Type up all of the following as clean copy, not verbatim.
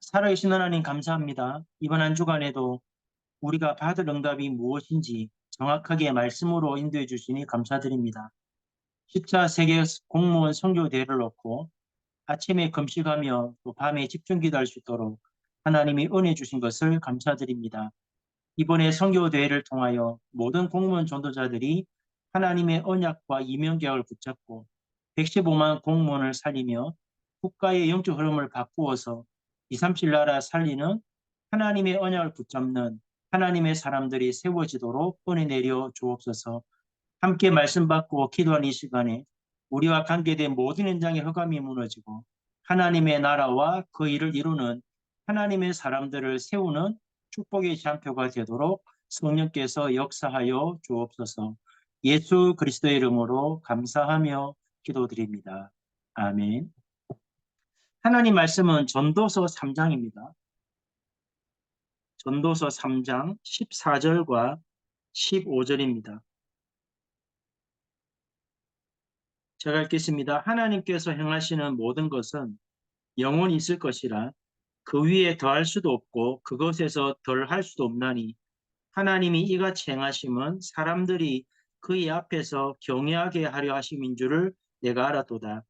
살아계신 하나님 감사합니다. 이번 한 주간에도 우리가 받을 응답이 무엇인지 정확하게 말씀으로 인도해 주시니 감사드립니다. 10차 세계 공무원 선교 대회를 놓고 아침에 금식하며 또 밤에 집중 기도할 수 있도록 하나님이 은혜 주신 것을 감사드립니다. 이번에 선교 대회를 통하여 모든 공무원 전도자들이 하나님의 언약과 이명계약을 붙잡고 115만 공무원을 살리며 국가의 영적 흐름을 바꾸어서 2, 3칠 나라 살리는 하나님의 언약을 붙잡는 하나님의 사람들이 세워지도록 은혜 내려 주옵소서. 함께 말씀 받고 기도하는 이 시간에 우리와 관계된 모든 현장의 허감이 무너지고 하나님의 나라와 그 일을 이루는 하나님의 사람들을 세우는 축복의 잔표가 되도록 성령께서 역사하여 주옵소서. 예수 그리스도의 이름으로 감사하며 기도드립니다. 아멘. 하나님 말씀은 전도서 3장입니다. 전도서 3장 14절과 15절입니다. 제가 읽겠습니다. 하나님께서 행하시는 모든 것은 영원히 있을 것이라 그 위에 더할 수도 없고 그것에서 덜할 수도 없나니 하나님이 이같이 행하심은 사람들이 그의 앞에서 경외하게 하려 하심인 줄을 내가 알았도다.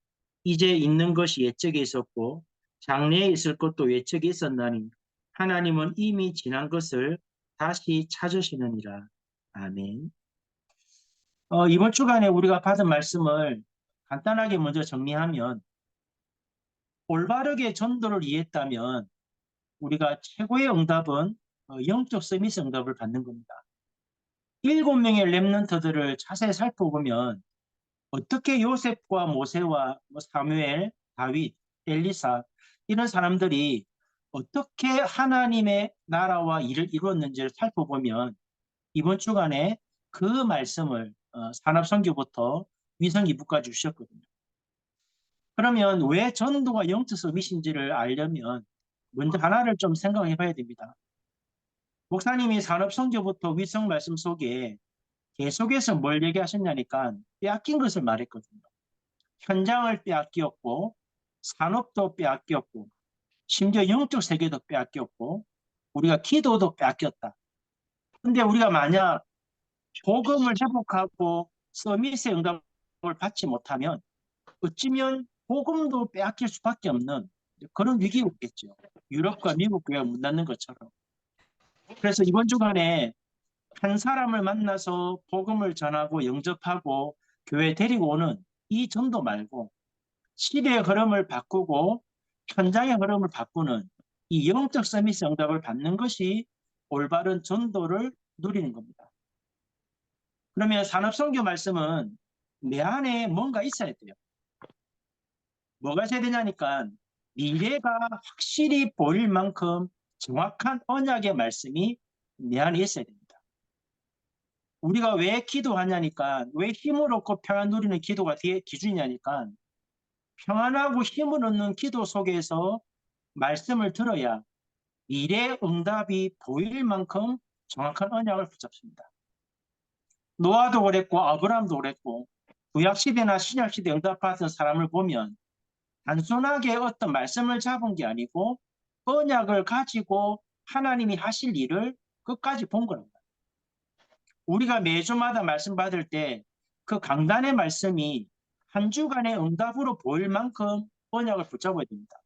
이제 있는 것이 옛적에 있었고 장래에 있을 것도 옛적에 있었나니 하나님은 이미 지난 것을 다시 찾으시느니라. 아멘. 이번 주간에 우리가 받은 말씀을 간단하게 먼저 정리하면 올바르게 전도를 이해했다면 우리가 최고의 응답은 영적 서비스 응답을 받는 겁니다. 7명의 렘넌트들을 자세히 살펴보면 어떻게 요셉과 모세와 사무엘, 다윗, 엘리사 이런 사람들이 어떻게 하나님의 나라와 일을 이루었는지를 살펴보면 이번 주간에 그 말씀을 산업선교부터 위성 2부까지 주셨거든요. 그러면 왜 전도가 영적 서비스인지를 알려면 먼저 하나를 좀 생각해 봐야 됩니다. 목사님이 산업선교부터 위성 말씀 속에 계속해서 뭘 얘기하셨냐니까 빼앗긴 것을 말했거든요. 현장을 빼앗겼고 산업도 빼앗겼고 심지어 영적 세계도 빼앗겼고 우리가 기도도 빼앗겼다. 근데 우리가 만약 복음을 회복하고 서밋의 응답을 받지 못하면 어찌면 복음도 빼앗길 수밖에 없는 그런 위기가 오겠죠. 유럽과 미국 교회가 문 닫는 것처럼. 그래서 이번 주간에 한 사람을 만나서 복음을 전하고 영접하고 교회에 데리고 오는 이 전도 말고 시대의 흐름을 바꾸고 현장의 흐름을 바꾸는 이 영적 서비스 응답을 받는 것이 올바른 전도를 누리는 겁니다. 그러면 산업선교 말씀은 내 안에 뭔가 있어야 돼요. 뭐가 있어야 되냐니까 미래가 확실히 보일 만큼 정확한 언약의 말씀이 내 안에 있어야 됩니다. 우리가 왜 기도하냐니까 왜 힘을 얻고 평안 누리는 기도가 기준이냐니까 평안하고 힘을 얻는 기도 속에서 말씀을 들어야 미래 응답이 보일 만큼 정확한 언약을 붙잡습니다. 노아도 그랬고 아브라함도 그랬고 구약시대나 신약시대 응답받은 사람을 보면 단순하게 어떤 말씀을 잡은 게 아니고 언약을 가지고 하나님이 하실 일을 끝까지 본 겁니다. 우리가 매주마다 말씀 받을 때 그 강단의 말씀이 한 주간의 응답으로 보일 만큼 언약을 붙잡아야 됩니다.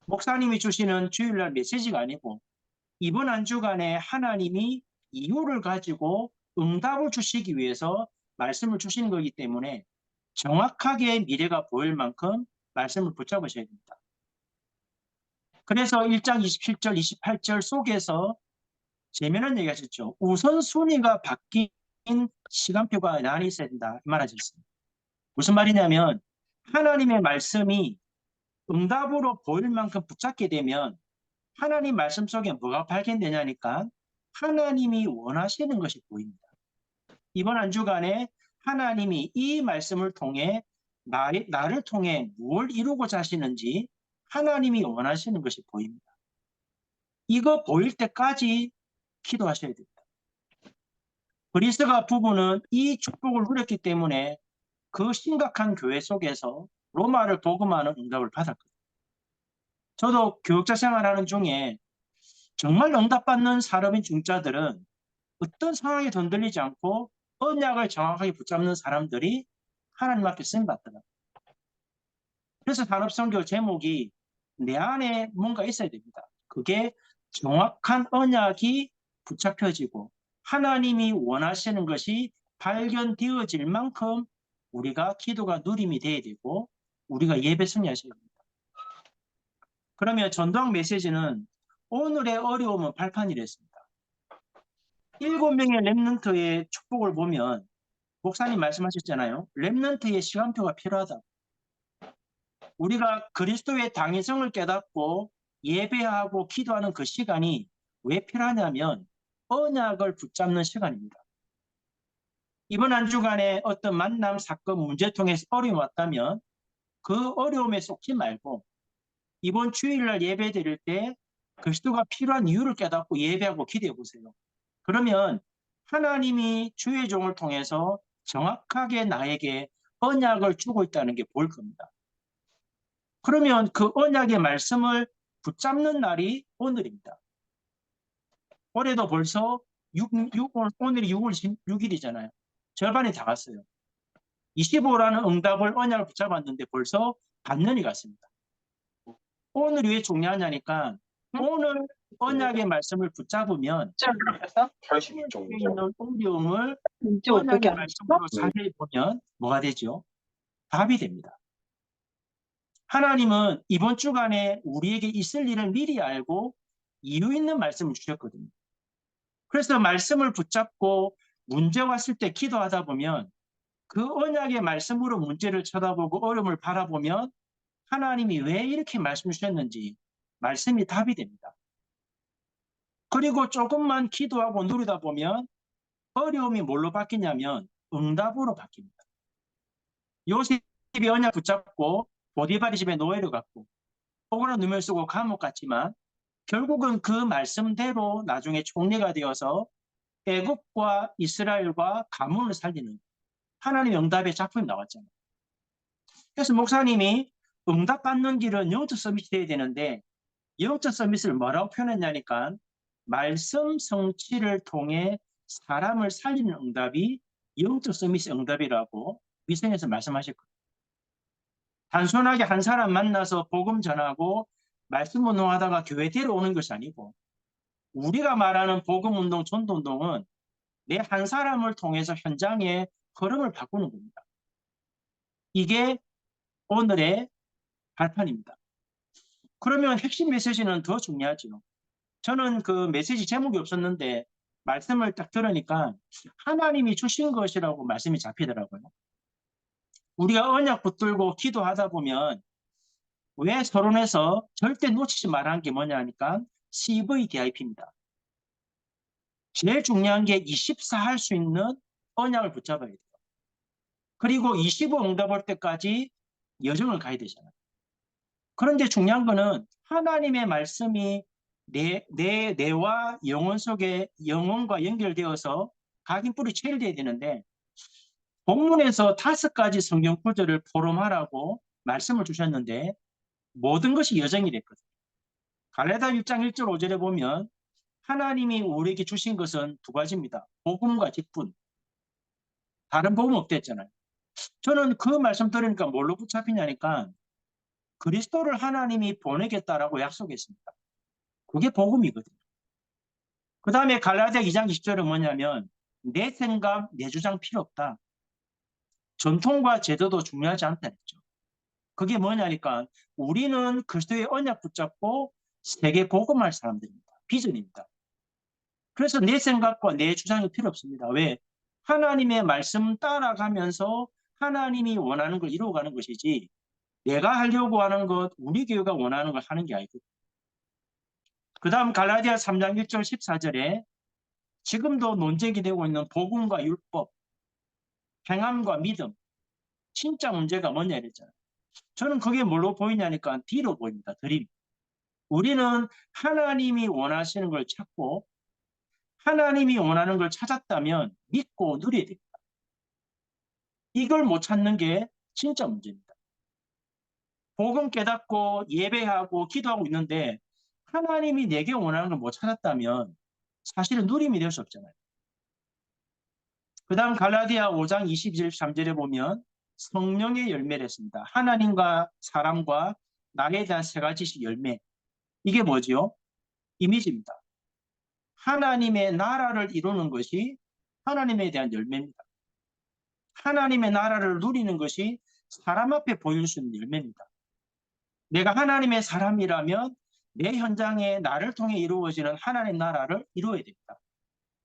목사님이 주시는 주일날 메시지가 아니고 이번 한 주간에 하나님이 이유를 가지고 응답을 주시기 위해서 말씀을 주시는 거기 때문에 정확하게 미래가 보일 만큼 말씀을 붙잡으셔야 됩니다. 그래서 1장 27절, 28절 속에서 재미난 얘기 하셨죠. 우선순위가 바뀐 시간표가 나란히 있어야 된다. 말하셨습니다. 무슨 말이냐면 하나님의 말씀이 응답으로 보일 만큼 붙잡게 되면 하나님 말씀 속에 뭐가 발견되냐니까 하나님이 원하시는 것이 보입니다. 이번 한 주간에 하나님이 이 말씀을 통해 나를 통해 뭘 이루고자 하시는지 하나님이 원하시는 것이 보입니다. 이거 보일 때까지 기도하셔야 됩니다. 브리스가 부부는 이 축복을 누렸기 때문에 그 심각한 교회 속에서 로마를 복음하는 응답을 받았거든요. 저도 교육자 생활하는 중에 정말 응답받는 사람인 중자들은 어떤 상황에 흔들리지 않고 언약을 정확하게 붙잡는 사람들이 하나님 앞에 쓰임 받더라고요. 그래서 산업선교 제목이 내 안에 뭔가 있어야 됩니다. 그게 정확한 언약이 붙잡혀지고 하나님이 원하시는 것이 발견되어질 만큼 우리가 기도가 누림이 돼야 되고 우리가 예배 승리하셔야 됩니다. 그러면 전도학 메시지는 오늘의 어려움은 발판이랬습니다. 7명의 렘넌트의 축복을 보면 목사님 말씀하셨잖아요. 렘넌트의 시간표가 필요하다. 우리가 그리스도의 당위성을 깨닫고 예배하고 기도하는 그 시간이 왜 필요하냐면 언약을 붙잡는 시간입니다. 이번 한 주간에 어떤 만남, 사건, 문제 통해서 어려움이 왔다면 그 어려움에 속지 말고 이번 주일날 예배 드릴 때 그리스도가 필요한 이유를 깨닫고 예배하고 기도해 보세요. 그러면 하나님이 주의 종을 통해서 정확하게 나에게 언약을 주고 있다는 게 보일 겁니다. 그러면 그 언약의 말씀을 붙잡는 날이 오늘입니다. 올해도 벌써 오늘이 6월 16일이잖아요. 절반이 다 갔어요. 25라는 응답을 언약을 붙잡았는데 벌써 반년이 갔습니다. 오늘이 왜 중요하냐니까 오늘 언약의 말씀을 붙잡으면 있는 어려움을 언약의 말씀으로 자세히 보면 뭐가 되죠? 답이 됩니다. 하나님은 이번 주간에 우리에게 있을 일을 미리 알고 이유 있는 말씀을 주셨거든요. 그래서 말씀을 붙잡고 문제 왔을 때 기도하다 보면 그 언약의 말씀으로 문제를 쳐다보고 어려움을 바라보면 하나님이 왜 이렇게 말씀 주셨는지 말씀이 답이 됩니다. 그리고 조금만 기도하고 누리다 보면 어려움이 뭘로 바뀌냐면 응답으로 바뀝니다. 요셉이 언약 붙잡고 보디바리 집에 노예를 갔고 억울한 누명 쓰고 감옥 갔지만 결국은 그 말씀대로 나중에 총리가 되어서 애국과 이스라엘과 가문을 살리는 하나님의 응답의 작품이 나왔잖아요. 그래서 목사님이 응답받는 길은 영적 서밋이 돼야 되는데 영적 서밋을 뭐라고 표현했냐니까 말씀 성취를 통해 사람을 살리는 응답이 영적 서밋의 응답이라고 위성에서 말씀하셨거든요. 단순하게 한 사람 만나서 복음 전하고 말씀 운동하다가 교회 데려오는 것이 아니고 우리가 말하는 복음 운동, 전도 운동은 내 한 사람을 통해서 현장의 흐름을 바꾸는 겁니다. 이게 오늘의 발판입니다. 그러면 핵심 메시지는 더 중요하죠. 저는 그 메시지 제목이 없었는데 말씀을 딱 들으니까 하나님이 주신 것이라고 말씀이 잡히더라고요. 우리가 언약 붙들고 기도하다 보면 왜 서론에서 절대 놓치지 말라는 게 뭐냐 하니까 CVDIP입니다. 제일 중요한 게 24 할 수 있는 언약을 붙잡아야 돼요. 그리고 25 응답할 때까지 여정을 가야 되잖아요. 그런데 중요한 거는 하나님의 말씀이 뇌와 영혼 속에 영혼과 연결되어서 각인뿔이 체결돼야 되는데 본문에서 5가지 성경 구절을 포럼하라고 말씀을 주셨는데 모든 것이 여정이 됐거든요. 갈라디아 6장 1절 5절에 보면 하나님이 우리에게 주신 것은 2가지입니다. 복음과 직분. 다른 복음 없댔잖아요. 저는 그 말씀 들으니까 뭘로 붙잡히냐니까 그리스도를 하나님이 보내겠다라고 약속했습니다. 그게 복음이거든요. 그 다음에 갈라디아 2장 20절은 뭐냐면 내 생각, 내 주장 필요 없다. 전통과 제도도 중요하지 않다 했죠. 그게 뭐냐니까 우리는 그리스도의 언약 붙잡고 세계 복음할 사람들입니다. 비전입니다. 그래서 내 생각과 내 주장이 필요 없습니다. 왜? 하나님의 말씀 따라가면서 하나님이 원하는 걸 이루어가는 것이지 내가 하려고 하는 것, 우리 교회가 원하는 걸 하는 게 아니거든요. 그 다음 갈라디아 3장 1절 14절에 지금도 논쟁이 되고 있는 복음과 율법, 행함과 믿음, 진짜 문제가 뭐냐 이랬잖아요. 저는 그게 뭘로 보이냐니까 뒤로 보입니다. 드림. 우리는 하나님이 원하시는 걸 찾고 하나님이 원하는 걸 찾았다면 믿고 누려야 됩니다. 이걸 못 찾는 게 진짜 문제입니다. 복음 깨닫고 예배하고 기도하고 있는데 하나님이 내게 원하는 걸 못 찾았다면 사실은 누림이 될 수 없잖아요. 그 다음 갈라디아 5장 22-23절에 보면 성령의 열매를 했습니다. 하나님과 사람과 나에 대한 세 가지씩 열매. 이게 뭐지요? 이미지입니다. 하나님의 나라를 이루는 것이 하나님에 대한 열매입니다. 하나님의 나라를 누리는 것이 사람 앞에 보일 수 있는 열매입니다. 내가 하나님의 사람이라면 내 현장에 나를 통해 이루어지는 하나님의 나라를 이루어야 됩니다.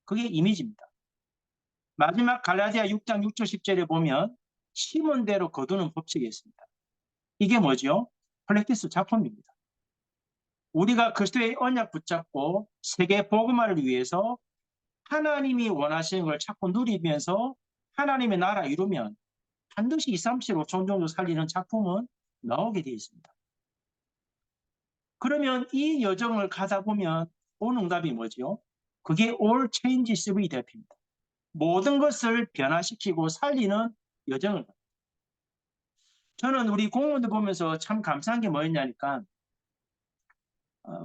그게 이미지입니다. 마지막 갈라디아 6장 6절 10절에 보면 심은 대로 거두는 법칙이 있습니다. 이게 뭐죠? 플렉티스 작품입니다. 우리가 그리스도의 언약 붙잡고 세계 복음화를 위해서 하나님이 원하시는 걸 찾고 누리면서 하나님의 나라 이루면 반드시 2, 3, 7, 5천 정도 살리는 작품은 나오게 되어 있습니다. 그러면 이 여정을 가다 보면 온 응답이 뭐죠? 그게 All Changes We 대표입니다. 모든 것을 변화시키고 살리는 여정을. 저는 우리 공무원들 보면서 참 감사한 게 뭐였냐니까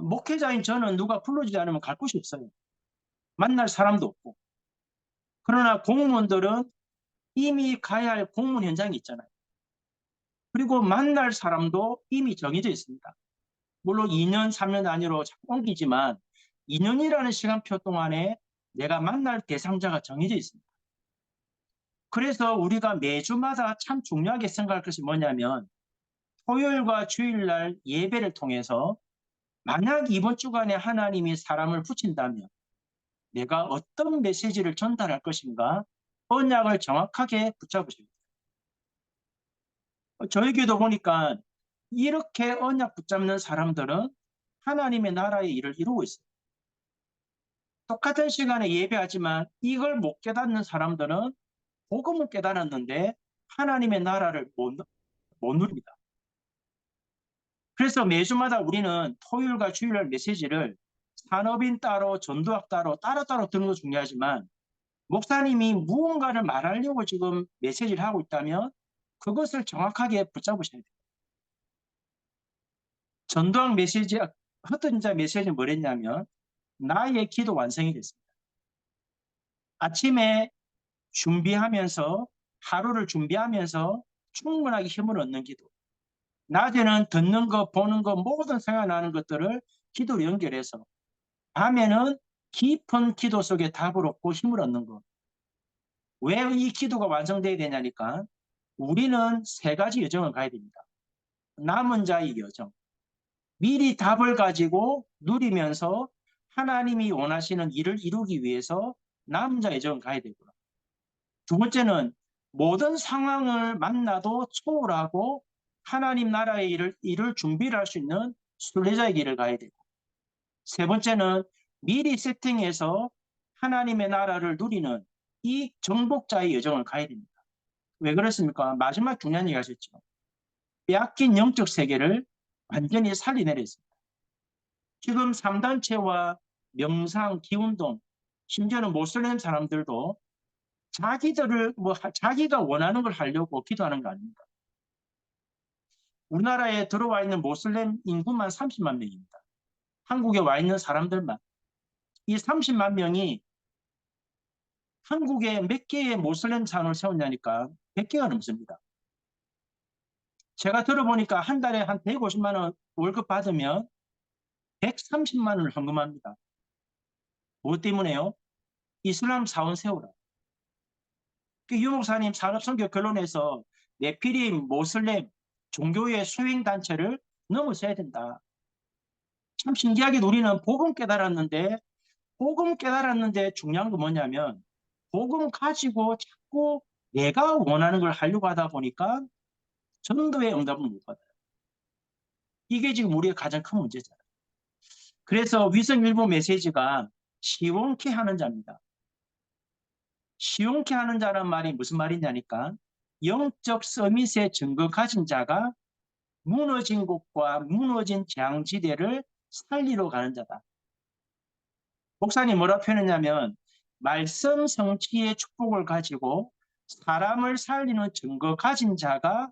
목회자인 저는 누가 불러주지 않으면 갈 곳이 없어요. 만날 사람도 없고. 그러나 공무원들은 이미 가야 할 공무원 현장이 있잖아요. 그리고 만날 사람도 이미 정해져 있습니다. 물론 2년, 3년 단위로 옮기지만 2년이라는 시간표 동안에 내가 만날 대상자가 정해져 있습니다. 그래서 우리가 매주마다 참 중요하게 생각할 것이 뭐냐면 토요일과 주일날 예배를 통해서 만약 이번 주간에 하나님이 사람을 붙인다면 내가 어떤 메시지를 전달할 것인가 언약을 정확하게 붙잡으십니다. 저희 교도 보니까 이렇게 언약 붙잡는 사람들은 하나님의 나라의 일을 이루고 있어요. 똑같은 시간에 예배하지만 이걸 못 깨닫는 사람들은 복음을 깨달았는데 하나님의 나라를 못 누립니다. 그래서 매주마다 우리는 토요일과 주일날 메시지를 산업인 따로 전도학 따로 따로따로 듣는 것도 중요하지만 목사님이 무언가를 말하려고 지금 메시지를 하고 있다면 그것을 정확하게 붙잡으셔야 돼요. 전도학 메시지, 흩어진 메시지는 뭐랬냐면 나의 기도 완성이 됐습니다. 아침에 준비하면서 하루를 준비하면서 충분하게 힘을 얻는 기도. 낮에는 듣는 거, 보는 거, 모든 생각나는 것들을 기도로 연결해서 밤에는 깊은 기도 속에 답을 얻고 힘을 얻는 것. 왜 이 기도가 완성돼야 되냐니까 우리는 세 가지 여정을 가야 됩니다. 남은 자의 여정. 미리 답을 가지고 누리면서 하나님이 원하시는 일을 이루기 위해서 남은 자의 여정을 가야 되고요. 두 번째는 모든 상황을 만나도 초월하고 하나님 나라의 일을 준비를 할 수 있는 순례자의 길을 가야 되고 세 번째는 미리 세팅해서 하나님의 나라를 누리는 이 정복자의 여정을 가야 됩니다. 왜 그렇습니까? 마지막 중요한 얘기 하셨죠. 빼앗긴 영적 세계를 완전히 살리내렸습니다. 지금 3단체와 명상, 기운동, 심지어는 모슬렘 사람들도 자기가 원하는 걸 하려고 기도하는 거 아닙니다. 우리나라에 들어와 있는 모슬렘 인구만 30만 명입니다. 한국에 와 있는 사람들만. 이 30만 명이 한국에 몇 개의 모슬렘 산을 세웠냐니까 100개가 넘습니다. 제가 들어보니까 한 달에 한 150만 원 월급 받으면 130만 원을 헌금합니다. 무엇 때문에요? 이슬람 사원 세우라. 유 목사님 산업선교 결론에서 네피림, 모슬렘, 종교의 수행단체를 넘어서야 된다. 참 신기하게 우리는 복음 깨달았는데 중요한 건 뭐냐면 복음 가지고 자꾸 내가 원하는 걸 하려고 하다 보니까 전도의 응답을 못 받아요. 이게 지금 우리의 가장 큰 문제잖아요. 그래서 위성일보 메시지가 시원케 하는 자입니다. 시원케 하는 자란 말이 무슨 말이냐니까 영적 서밋의 증거 가진 자가 무너진 곳과 무너진 재앙지대를 살리러 가는 자다. 목사님 뭐라 표현했냐면 말씀 성취의 축복을 가지고 사람을 살리는 증거 가진 자가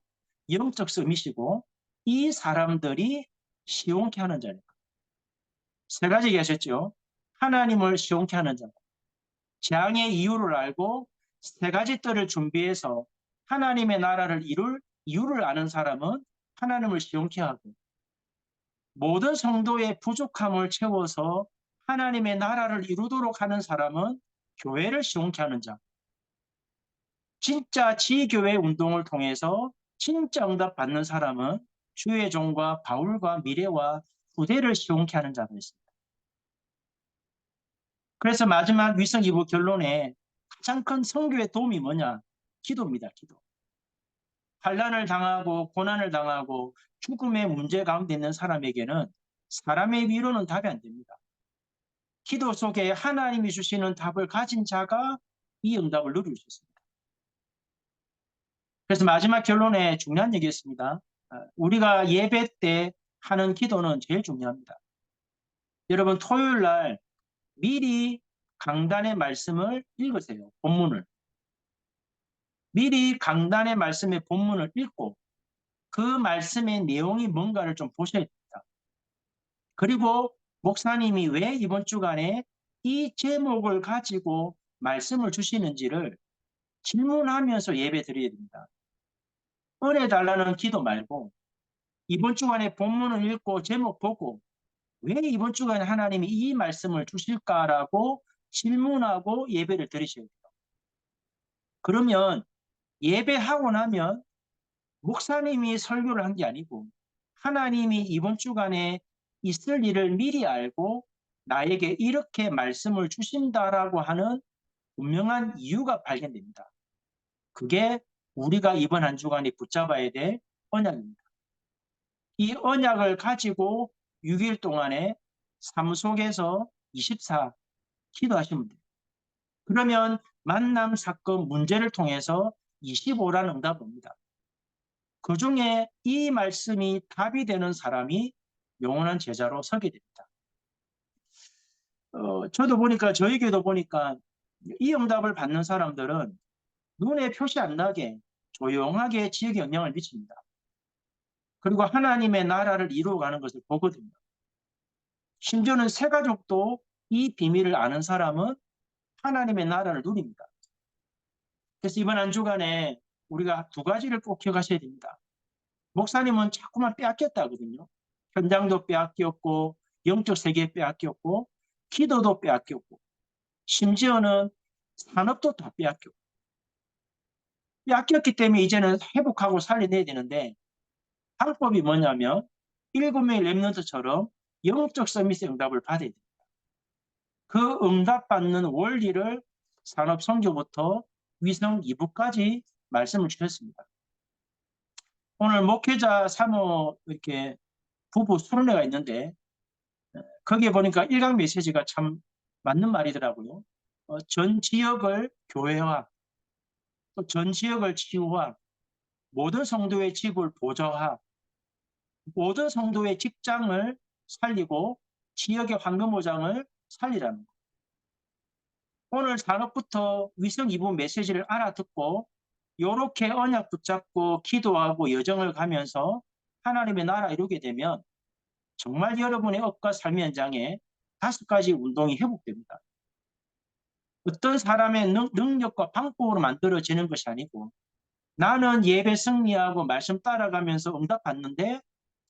영적 서밋이고 이 사람들이 시온케 하는 자니까. 세 가지 얘기하셨죠. 하나님을 시온케 하는 자, 재앙의 이유를 알고 세 가지 뜰을 준비해서 하나님의 나라를 이룰 이유를 아는 사람은 하나님을 시온케 하고, 모든 성도의 부족함을 채워서 하나님의 나라를 이루도록 하는 사람은 교회를 시온케 하는 자. 진짜 지교회 운동을 통해서 진짜 응답 받는 사람은 주의 종과 바울과 미래와 후대를 시온케 하는 자가 있습니다. 그래서 마지막 위성 2부 결론에 가장 큰 선교의 도움이 뭐냐? 기도입니다. 기도. 환난을 당하고 고난을 당하고 죽음의 문제 가운데 있는 사람에게는 사람의 위로는 답이 안 됩니다. 기도 속에 하나님이 주시는 답을 가진 자가 이 응답을 누릴 수 있습니다. 그래서 마지막 결론에 중요한 얘기였습니다. 우리가 예배 때 하는 기도는 제일 중요합니다. 여러분, 토요일 날 미리 강단의 말씀을 읽으세요. 본문을. 미리 강단의 말씀의 본문을 읽고 그 말씀의 내용이 뭔가를 좀 보셔야 됩니다. 그리고 목사님이 왜 이번 주간에 이 제목을 가지고 말씀을 주시는지를 질문하면서 예배 드려야 됩니다. 은혜 달라는 기도 말고 이번 주간에 본문을 읽고 제목 보고 왜 이번 주간에 하나님이 이 말씀을 주실까라고 질문하고 예배를 드리셔야 돼요. 그러면 예배하고 나면 목사님이 설교를 한 게 아니고 하나님이 이번 주간에 있을 일을 미리 알고 나에게 이렇게 말씀을 주신다라고 하는 분명한 이유가 발견됩니다. 그게 우리가 이번 한 주간에 붙잡아야 될 언약입니다. 이 언약을 가지고 6일 동안에 삶 속에서 24 기도하시면 돼요. 그러면 만남, 사건, 문제를 통해서 25라는 응답을 옵니다. 그 중에 이 말씀이 답이 되는 사람이 영원한 제자로 서게 됩니다. 저도 보니까 저희 교회도 보니까 이 응답을 받는 사람들은 눈에 표시 안 나게 조용하게 지역에 영향을 미칩니다. 그리고 하나님의 나라를 이루어가는 것을 보거든요. 심지어는 새 가족도 이 비밀을 아는 사람은 하나님의 나라를 누립니다. 그래서 이번 한 주간에 우리가 두 가지를 꼭 기억하셔야 됩니다. 목사님은 자꾸만 빼앗겼다 하거든요. 현장도 빼앗겼고 영적 세계 빼앗겼고 기도도 빼앗겼고 심지어는 산업도 다 빼앗겼고 빼앗겼기 때문에 이제는 회복하고 살려내야 되는데 방법이 뭐냐면 7명의 랩런트처럼 영적 서비스 응답을 받아야 됩니다. 그 응답받는 원리를 산업 선교부터 위성 2부까지 말씀을 주셨습니다. 오늘 목회자 3호 이렇게 부부 수련회가 있는데 거기에 보니까 일강 메시지가 참 맞는 말이더라고요. 전 지역을 교회화, 또 전 지역을 치유화, 모든 성도의 집을 보좌화, 모든 성도의 직장을 살리고 지역의 황금오장을 살리라는 거. 오늘 산업부터 위성 2부 메시지를 알아듣고 이렇게 언약 붙잡고 기도하고 여정을 가면서 하나님의 나라 이루게 되면 정말 여러분의 업과 삶의 현장에 5가지 운동이 회복됩니다. 어떤 사람의 능력과 방법으로 만들어지는 것이 아니고 나는 예배 승리하고 말씀 따라가면서 응답받는데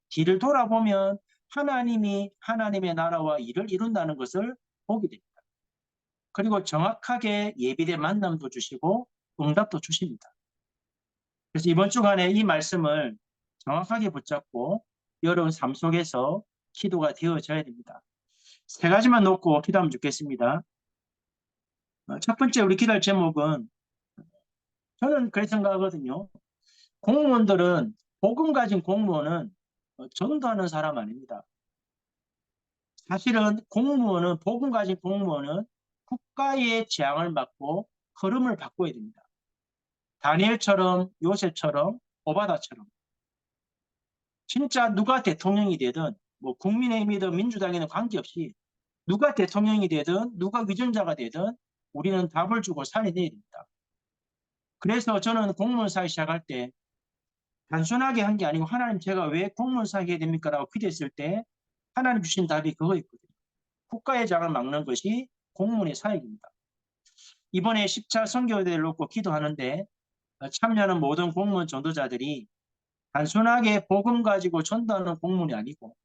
뒤를 돌아보면 하나님이 하나님의 나라와 일을 이룬다는 것을 보게 됩니다. 그리고 정확하게 예비된 만남도 주시고 응답도 주십니다. 그래서 이번 주간에 이 말씀을 정확하게 붙잡고 여러분 삶 속에서 기도가 되어져야 됩니다. 세 가지만 놓고 기도하면 좋겠습니다. 첫 번째 우리 기도할 제목은 저는 그렇게 생각하거든요. 공무원들은 복음 가진 공무원은 전도하는 사람 아닙니다. 사실은 공무원은 복음 가진 공무원은 국가의 재앙을 막고 흐름을 바꿔야 됩니다. 다니엘처럼 요셉처럼 오바다처럼 진짜 누가 대통령이 되든 뭐 국민의힘이든 민주당이든 관계없이 누가 대통령이 되든 누가 위전자가 되든 우리는 답을 주고 살려내야 됩니다. 그래서 저는 공무원 사회 시작할 때 단순하게 한 게 아니고 하나님 제가 왜 공무원 사게 됩니까? 라고 기도했을 때 하나님 주신 답이 그거였거든요. 국가의 장을 막는 것이 공무원의 사역입니다. 이번에 10차 선교대를 놓고 기도하는데 참여하는 모든 공무원 전도자들이 단순하게 복음 가지고 전도하는 공무원이 아니고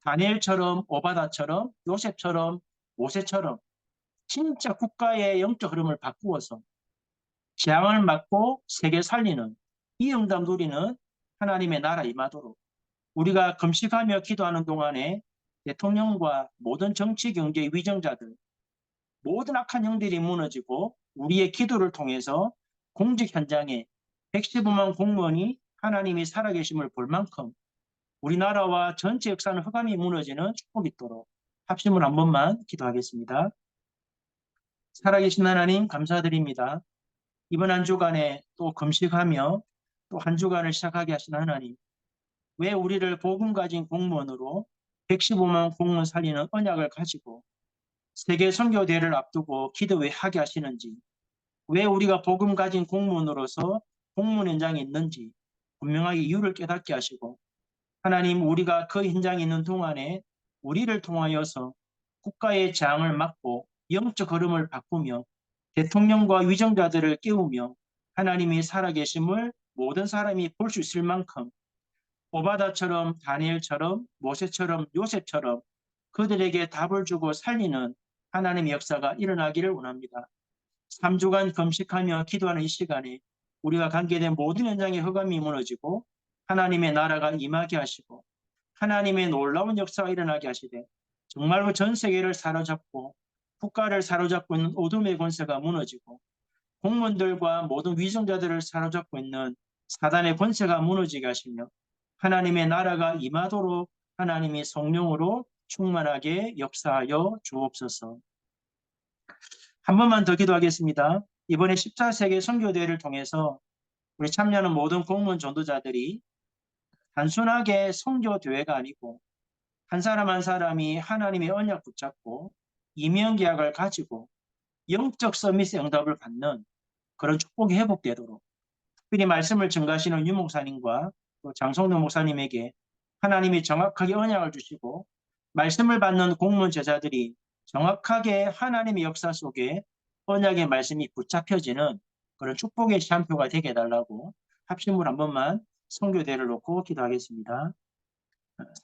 다니엘처럼 오바다처럼 요셉처럼 모세처럼 진짜 국가의 영적 흐름을 바꾸어서 재앙을 막고 세계 살리는 이 응답 누리는 하나님의 나라 임하도록 우리가 금식하며 기도하는 동안에 대통령과 모든 정치 경제 위정자들 모든 악한 영들이 무너지고 우리의 기도를 통해서 공직 현장에 115만 공무원이 하나님이 살아계심을 볼 만큼 우리나라와 전체 역사는 흑암이 무너지는 축복이 있도록 합심을 한 번만 기도하겠습니다. 살아계신 하나님 감사드립니다. 이번 한 주간에 또 금식하며 또 한 주간을 시작하게 하신 하나님, 왜 우리를 복음 가진 공무원으로 115만 공무원 살리는 언약을 가지고 세계 선교 대회를 앞두고 기도회 하게 하시는지, 왜 우리가 복음 가진 공무원으로서 공무원 현장에 있는지 분명하게 이유를 깨닫게 하시고, 하나님 우리가 그 현장에 있는 동안에 우리를 통하여서 국가의 재앙을 막고 영적 흐름을 바꾸며 대통령과 위정자들을 깨우며 하나님이 살아계심을 모든 사람이 볼 수 있을 만큼 오바다처럼 다니엘처럼 모세처럼 요셉처럼 그들에게 답을 주고 살리는 하나님의 역사가 일어나기를 원합니다. 3주간 금식하며 기도하는 이 시간에 우리가 관계된 모든 현장의 흑암이 무너지고 하나님의 나라가 임하게 하시고 하나님의 놀라운 역사가 일어나게 하시되 정말로 전 세계를 사로잡고 국가를 사로잡고 있는 어둠의 권세가 무너지고 공무원들과 모든 위정자들을 사로잡고 있는 사단의 권세가 무너지게 하시며 하나님의 나라가 임하도록 하나님이 성령으로 충만하게 역사하여 주옵소서. 한 번만 더 기도하겠습니다. 이번에 14세기 선교대회를 통해서 우리 참여하는 모든 공무원 전도자들이 단순하게 선교대회가 아니고 한 사람 한 사람이 하나님의 언약 붙잡고 이명계약을 가지고 영적 서밋의 응답을 받는 그런 축복이 회복되도록 특별히 말씀을 증가하시는 유 목사님과 또 장성동 목사님에게 하나님이 정확하게 언약을 주시고 말씀을 받는 공무원 제자들이 정확하게 하나님의 역사 속에 언약의 말씀이 붙잡혀지는 그런 축복의 시한표가 되게 해달라고 합심을 한 번만 선교대를 놓고 기도하겠습니다.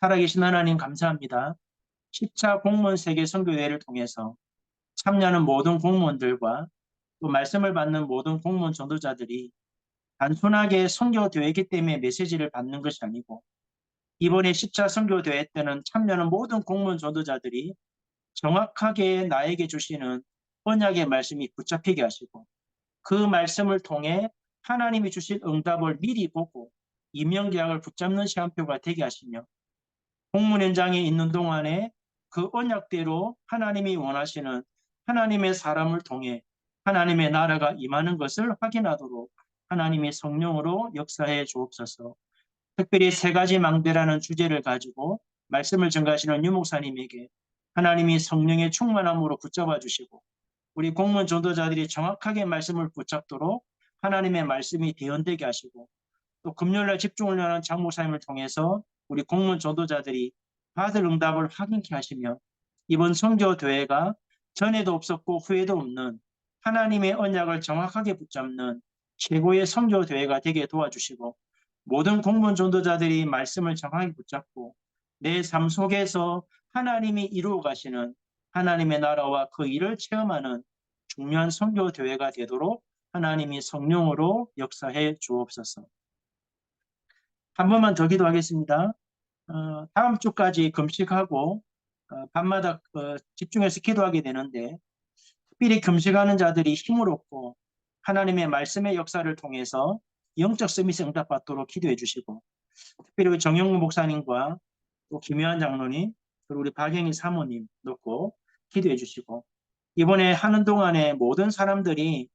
살아계신 하나님 감사합니다. 10차 공무원 세계 선교대회를 통해서 참여하는 모든 공무원들과 또 말씀을 받는 모든 공무원 전도자들이 단순하게 선교대회이기 때문에 메시지를 받는 것이 아니고 이번에 10차 선교대회 때는 참여하는 모든 공무원 전도자들이 정확하게 나에게 주시는 언약의 말씀이 붙잡히게 하시고 그 말씀을 통해 하나님이 주실 응답을 미리 보고 임명계약을 붙잡는 시간표가 되게 하시며 공문 현장에 있는 동안에 그 언약대로 하나님이 원하시는 하나님의 사람을 통해 하나님의 나라가 임하는 것을 확인하도록 하나님의 성령으로 역사해 주옵소서. 특별히 세 가지 망대라는 주제를 가지고 말씀을 전가하시는 유 목사님에게 하나님이 성령의 충만함으로 붙잡아 주시고 우리 공무원 전도자들이 정확하게 말씀을 붙잡도록 하나님의 말씀이 대언되게 하시고 또 금요일날 집중을 하는 장 목사님을 통해서 우리 공무원 전도자들이 받을 응답을 확인케 하시며 이번 선교대회가 전에도 없었고 후에도 없는 하나님의 언약을 정확하게 붙잡는 최고의 선교대회가 되게 도와주시고 모든 공무원 전도자들이 말씀을 정확히 붙잡고 내 삶 속에서 하나님이 이루어 가시는 하나님의 나라와 그 일을 체험하는 중요한 선교대회가 되도록 하나님이 성령으로 역사해 주옵소서. 한 번만 더 기도하겠습니다. 다음 주까지 금식하고 밤마다 집중해서 기도하게 되는데 특별히 금식하는 자들이 힘을 얻고 하나님의 말씀의 역사를 통해서 영적 서밋에 응답받도록 기도해 주시고 특별히 우리 정영무 목사님과 또 김효한 장로님 그리고 우리 박영희 사모님 놓고 기도해 주시고 이번에 하는 동안에 모든 사람들이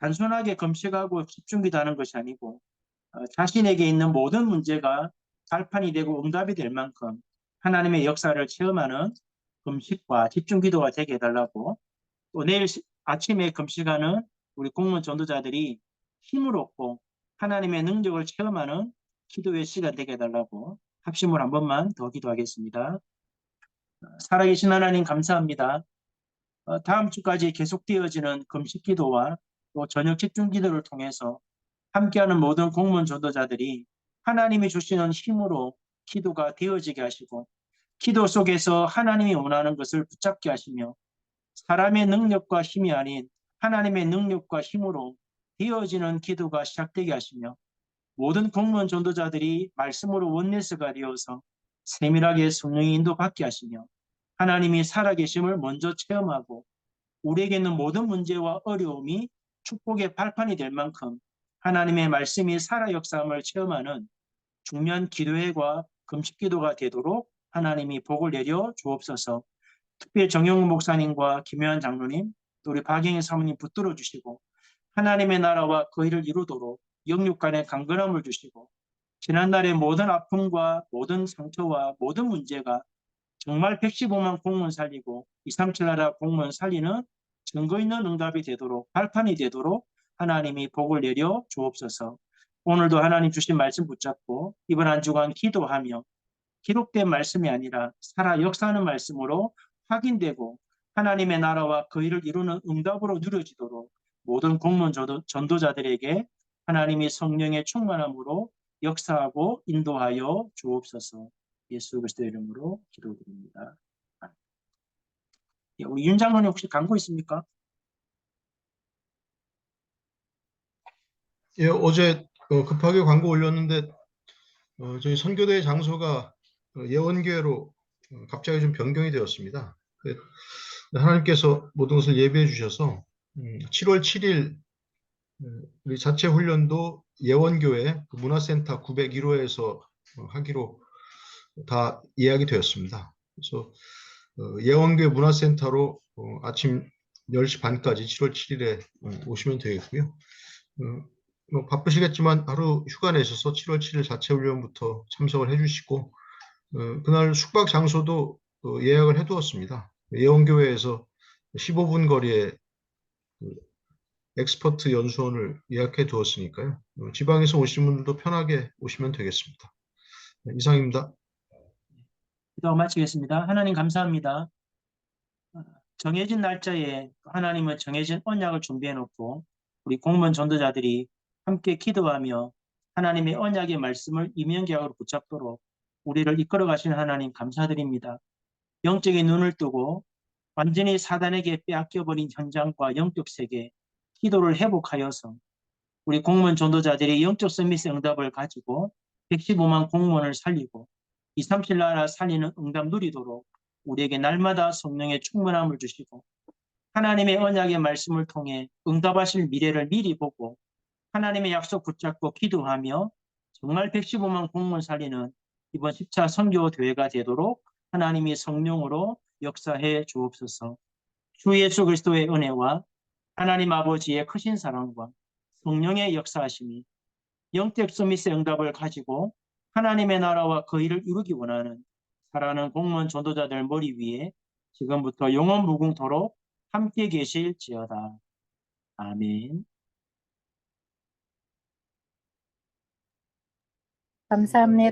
단순하게 금식하고 집중기도하는 것이 아니고 자신에게 있는 모든 문제가 발판이 되고 응답이 될 만큼 하나님의 역사를 체험하는 금식과 집중기도가 되게 해달라고 또 내일 아침에 금식하는 우리 공무원 전도자들이 힘을 얻고 하나님의 능력을 체험하는 기도의 시간 되게 해달라고 합심을 한 번만 더 기도하겠습니다. 살아계신 하나님 감사합니다. 다음 주까지 계속되어지는 금식 기도와 또 저녁 집중 기도를 통해서 함께하는 모든 공무원 전도자들이 하나님이 주시는 힘으로 기도가 되어지게 하시고 기도 속에서 하나님이 원하는 것을 붙잡게 하시며 사람의 능력과 힘이 아닌 하나님의 능력과 힘으로 되어지는 기도가 시작되게 하시며 모든 공무원 전도자들이 말씀으로 원내스가 되어서 세밀하게 성령의 인도받게 하시며 하나님이 살아계심을 먼저 체험하고 우리에게 있는 모든 문제와 어려움이 축복의 발판이 될 만큼 하나님의 말씀이 살아 역사함을 체험하는 중요한 기도회와 금식 기도가 되도록 하나님이 복을 내려 주옵소서. 특별히 정영훈 목사님과 김효한 장로님, 또 우리 박영희 사모님 붙들어 주시고 하나님의 나라와 그 일을 이루도록 영육 간의 강건함을 주시고 지난날의 모든 아픔과 모든 상처와 모든 문제가 정말 115만 공무원 살리고 237 나라 공무원 살리는 증거 있는 응답이 되도록 발판이 되도록 하나님이 복을 내려 주옵소서. 오늘도 하나님 주신 말씀 붙잡고 이번 한 주간 기도하며 기록된 말씀이 아니라 살아 역사하는 말씀으로 확인되고 하나님의 나라와 그 일을 이루는 응답으로 누려지도록 모든 공무원 전도자들에게 하나님이 성령의 충만함으로 역사하고 인도하여 주옵소서. 예수 그리스도의 이름으로 기도드립니다. 우리 윤 장로님 혹시 광고 있습니까? 예, 어제 급하게 광고 올렸는데 저희 선교대 장소가 예원교회로 갑자기 좀 변경이 되었습니다. 하나님께서 모든 것을 예비해 주셔서 7월 7일 우리 자체 훈련도 예원교회 문화센터 901호에서 하기로 다 예약이 되었습니다. 그래서 예원교회 문화센터로 아침 10시 반까지 7월 7일에 오시면 되겠고요. 뭐 바쁘시겠지만 하루 휴가 내셔서 7월 7일 자체 훈련부터 참석을 해주시고 그날 숙박 장소도 예약을 해두었습니다. 예원교회에서 15분 거리에 엑스퍼트 연수원을 예약해 두었으니까요. 지방에서 오신 분들도 편하게 오시면 되겠습니다. 네, 이상입니다. 기도 마치겠습니다. 하나님 감사합니다. 정해진 날짜에 하나님은 정해진 언약을 준비해 놓고 우리 공무원 전도자들이 함께 기도하며 하나님의 언약의 말씀을 이면계약으로 붙잡도록 우리를 이끌어 가시는 하나님 감사드립니다. 영적인 눈을 뜨고 완전히 사단에게 빼앗겨버린 현장과 영적 세계 기도를 회복하여서 우리 공무원 전도자들이 영적 서밋의 응답을 가지고 115만 공무원을 살리고 237 나라 살리는 응답 누리도록 우리에게 날마다 성령의 충만함을 주시고 하나님의 언약의 말씀을 통해 응답하실 미래를 미리 보고 하나님의 약속 붙잡고 기도하며 정말 115만 공무원 살리는 이번 10차 선교 대회가 되도록 하나님이 성령으로 역사해 주옵소서. 주 예수 그리스도의 은혜와 하나님 아버지의 크신 사랑과 성령의 역사하심이 영적 서밋의 응답을 가지고 하나님의 나라와 그 일을 이루기 원하는 사랑하는 공무원 전도자들 머리 위에 지금부터 영원 무궁토록 함께 계실지어다. 아멘. 감사합니다.